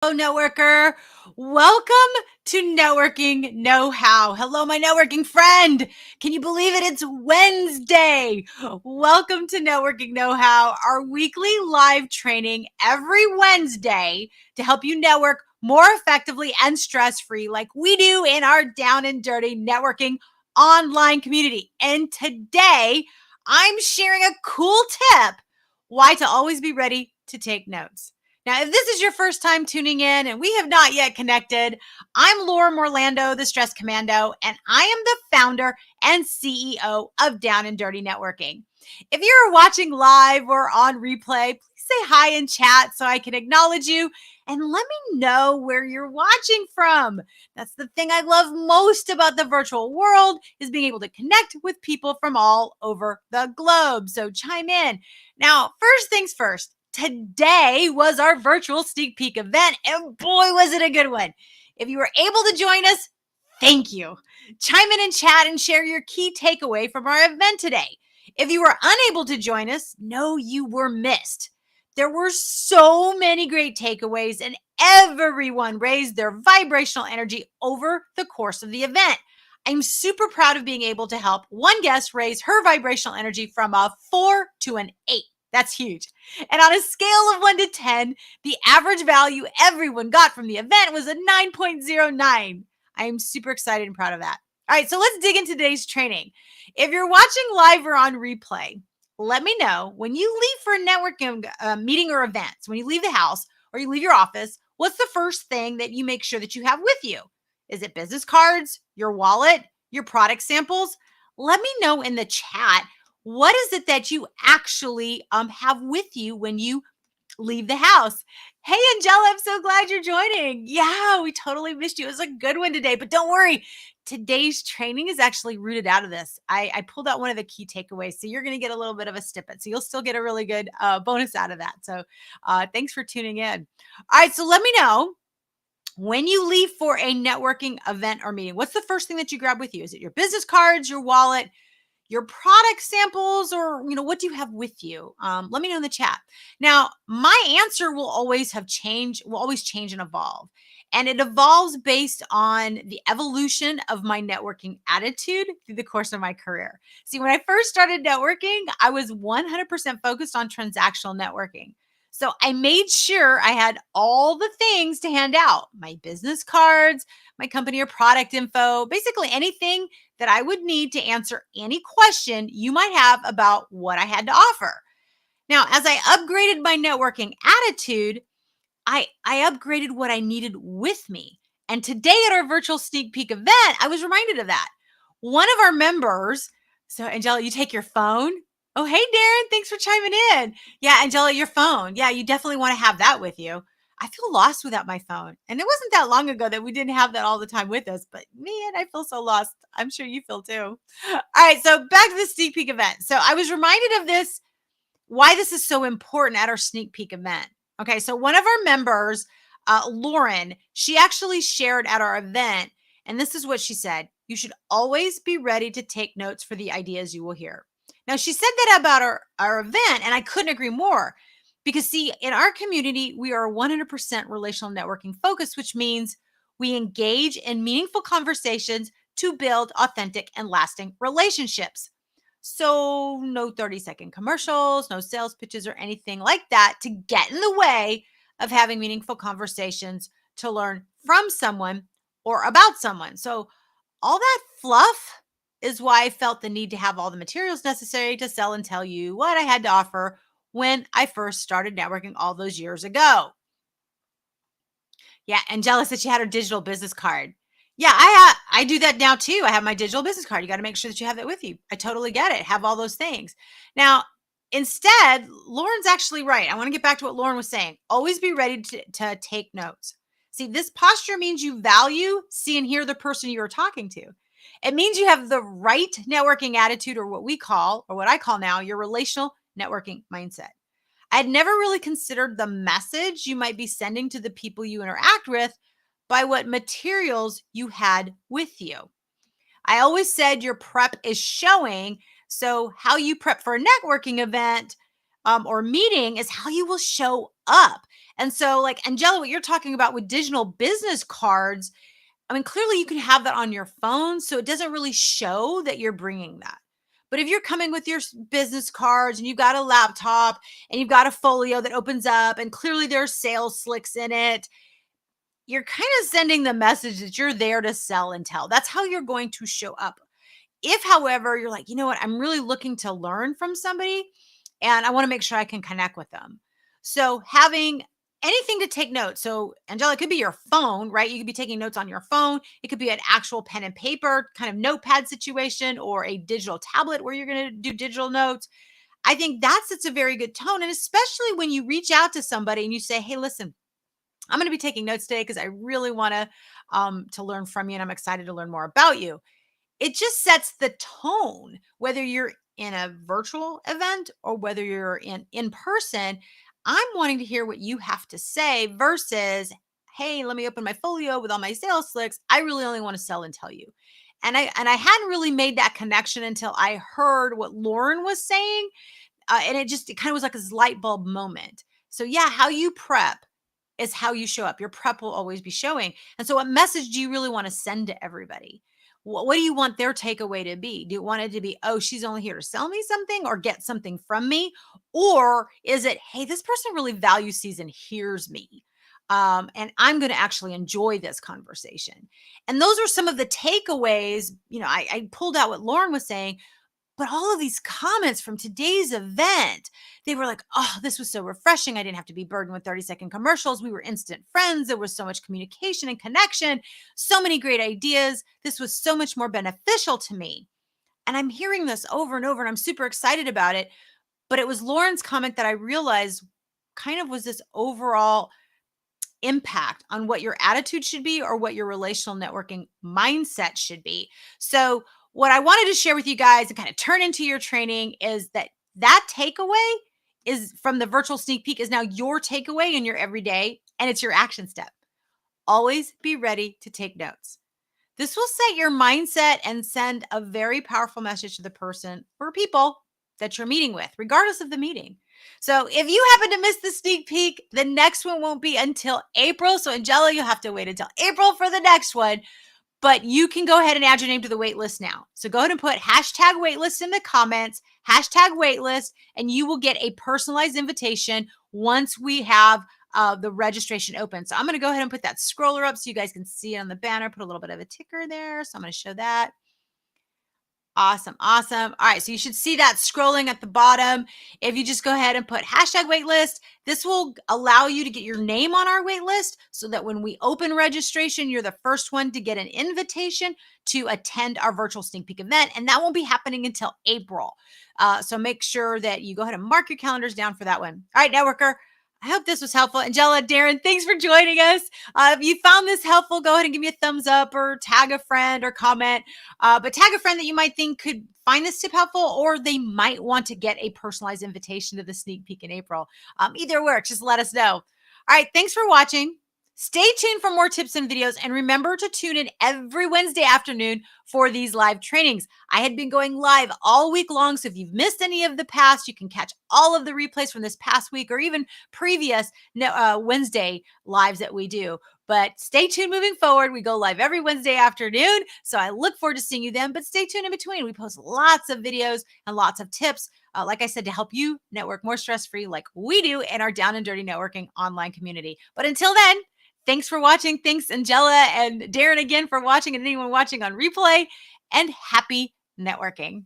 Hello, networker. Welcome to Networking Know-How. Hello, my networking friend. Can you believe it? It's Wednesday. Welcome to Networking Know-How, our weekly live training every Wednesday to help you network more effectively and stress-free like we do in our down and dirty networking online community. And today, I'm sharing a cool tip, why to always be ready to take notes. Now, if this is your first time tuning in and we have not yet connected, I'm Laura Morlando, the Stress Commando, and I am the founder and CEO of Down and Dirty Networking. If you're watching live or on replay, please say hi in chat so I can acknowledge you and let me know where you're watching from. That's the thing I love most about the virtual world is being able to connect with people from all over the globe. So chime in. Now, first things first. Today was our virtual sneak peek event, and boy, was it a good one. If you were able to join us, thank you. Chime in chat and share your key takeaway from our event today. If you were unable to join us, know you were missed. There were so many great takeaways, and everyone raised their vibrational energy over the course of the event. I'm super proud of being able to help one guest raise her vibrational energy from a 4 to an 8. That's huge. And on a scale of 1 to 10, the average value everyone got from the event was a 9.09. I am super excited and proud of that. All right, so let's dig into today's training. If you're watching live or on replay, let me know when you leave for a networking meeting or events, when you leave the house or you leave your office, what's the first thing that you make sure that you have with you? Is it business cards, your wallet, your product samples? Let me know in the chat, what is it that you actually have with you when you leave the house? Hey, Angela, I'm so glad you're joining. Yeah, we totally missed you. It was a good one today, but don't worry. Today's training is actually rooted out of this. I pulled out one of the key takeaways. So you're going to get a little bit of a snippet. So you'll still get a really good bonus out of that. So thanks for tuning in. All right, so let me know when you leave for a networking event or meeting, what's the first thing that you grab with you? Is it your business cards, your wallet, your product samples, or what do you have with you? Let me know in the chat. Now, my answer will always change and evolve. And it evolves based on the evolution of my networking attitude through the course of my career. See, when I first started networking, I was 100% focused on transactional networking. So I made sure I had all the things to hand out: my business cards, my company or product info, basically anything that I would need to answer any question you might have about what I had to offer. Now, as I upgraded my networking attitude, I upgraded what I needed with me. And today at our virtual sneak peek event, I was reminded of that. One of our members, so Angela, you take your phone. Oh, hey, Darren, thanks for chiming in. Yeah, Angela, your phone. Yeah, you definitely want to have that with you. I feel lost without my phone. And it wasn't that long ago that we didn't have that all the time with us, but man, I feel so lost. I'm sure you feel too. All right, so back to the sneak peek event. So I was reminded of this, why this is so important at our sneak peek event. Okay, so one of our members, Lauren, she actually shared at our event, and this is what she said: you should always be ready to take notes for the ideas you will hear. Now, she said that about our event, and I couldn't agree more. Because, see, in our community, we are 100% relational networking focused, which means we engage in meaningful conversations to build authentic and lasting relationships. So, no 30-second commercials, no sales pitches, or anything like that to get in the way of having meaningful conversations to learn from someone or about someone. So, all that fluff is why I felt the need to have all the materials necessary to sell and tell you what I had to offer when I first started networking all those years ago. Yeah, Angela said she had her digital business card. Yeah, I do that now too. I have my digital business card. You got to make sure that you have that with you. I totally get it. Have all those things. Now, instead, Lauren's actually right. I want to get back to what Lauren was saying. Always be ready to take notes. See, this posture means you value, see, and hear the person you are talking to. It means you have the right networking attitude, or what we call, or what I call now, your relational networking mindset. I'd never really considered the message you might be sending to the people you interact with by what materials you had with you. I always said your prep is showing. So how you prep for a networking event or meeting is how you will show up. And so, like Angela, what you're talking about with digital business cards, I mean, clearly you can have that on your phone, so it doesn't really show that you're bringing that. But if you're coming with your business cards and you've got a laptop and you've got a folio that opens up and clearly there's sales slicks in it, you're kind of sending the message that you're there to sell and tell. That's how you're going to show up. If, however, you're like, you know what, I'm really looking to learn from somebody and I want to make sure I can connect with them. So having anything to take notes. So, Angela, it could be your phone, right? You could be taking notes on your phone. It could be an actual pen and paper kind of notepad situation or a digital tablet where you're going to do digital notes. I think that sets a very good tone. And especially when you reach out to somebody and you say, hey, listen, I'm going to be taking notes today because I really want to learn from you and I'm excited to learn more about you. It just sets the tone, whether you're in a virtual event or whether you're in person. I'm wanting to hear what you have to say versus, hey, let me open my folio with all my sales slicks. I really only want to sell and tell you. And I hadn't really made that connection until I heard what Lauren was saying. And it kind of was like this light bulb moment. So yeah, how you prep is how you show up. Your prep will always be showing. And so, what message do you really want to send to everybody? What do you want their takeaway to be? Do you want it to be, oh, she's only here to sell me something or get something from me? Or is it, hey, this person really values, sees, and hears me? And I'm going to actually enjoy this conversation. And those are some of the takeaways. I pulled out what Lauren was saying, but all of these comments from today's event, they were like, oh, this was so refreshing. I didn't have to be burdened with 30-second commercials. We were instant friends. There was so much communication and connection, so many great ideas. This was so much more beneficial to me. And I'm hearing this over and over, and I'm super excited about it. But it was Lauren's comment that I realized kind of was this overall impact on what your attitude should be or what your relational networking mindset should be. So, what I wanted to share with you guys and kind of turn into your training is that takeaway is from the virtual sneak peek is now your takeaway in your everyday, and it's your action step. Always be ready to take notes. This will set your mindset and send a very powerful message to the person or people that you're meeting with, regardless of the meeting. So if you happen to miss the sneak peek, the next one won't be until April. So Angela, you'll have to wait until April for the next one. But you can go ahead and add your name to the wait list now. So go ahead and put hashtag waitlist in the comments, hashtag waitlist, and you will get a personalized invitation once we have the registration open. So I'm going to go ahead and put that scroller up so you guys can see it on the banner, put a little bit of a ticker there. So I'm going to show that. Awesome. Awesome. All right. So you should see that scrolling at the bottom. If you just go ahead and put hashtag waitlist, this will allow you to get your name on our waitlist so that when we open registration, you're the first one to get an invitation to attend our virtual sneak peek event. And that won't be happening until April. So make sure that you go ahead and mark your calendars down for that one. All right, networker. I hope this was helpful. Angela, Darren, thanks for joining us. If you found this helpful, go ahead and give me a thumbs up or tag a friend or comment. But tag a friend that you might think could find this tip helpful, or they might want to get a personalized invitation to the sneak peek in April. Either works. Just let us know. All right. Thanks for watching. Stay tuned for more tips and videos, and remember to tune in every Wednesday afternoon for these live trainings. I had been going live all week long, so if you've missed any of the past, you can catch all of the replays from this past week or even previous Wednesday lives that we do. But stay tuned moving forward. We go live every Wednesday afternoon, so I look forward to seeing you then, but stay tuned in between. We post lots of videos and lots of tips, like I said, to help you network more stress-free like we do in our Down and Dirty Networking online community. But until then, thanks for watching. Thanks, Angela and Darren, again for watching, and anyone watching on replay. And happy networking.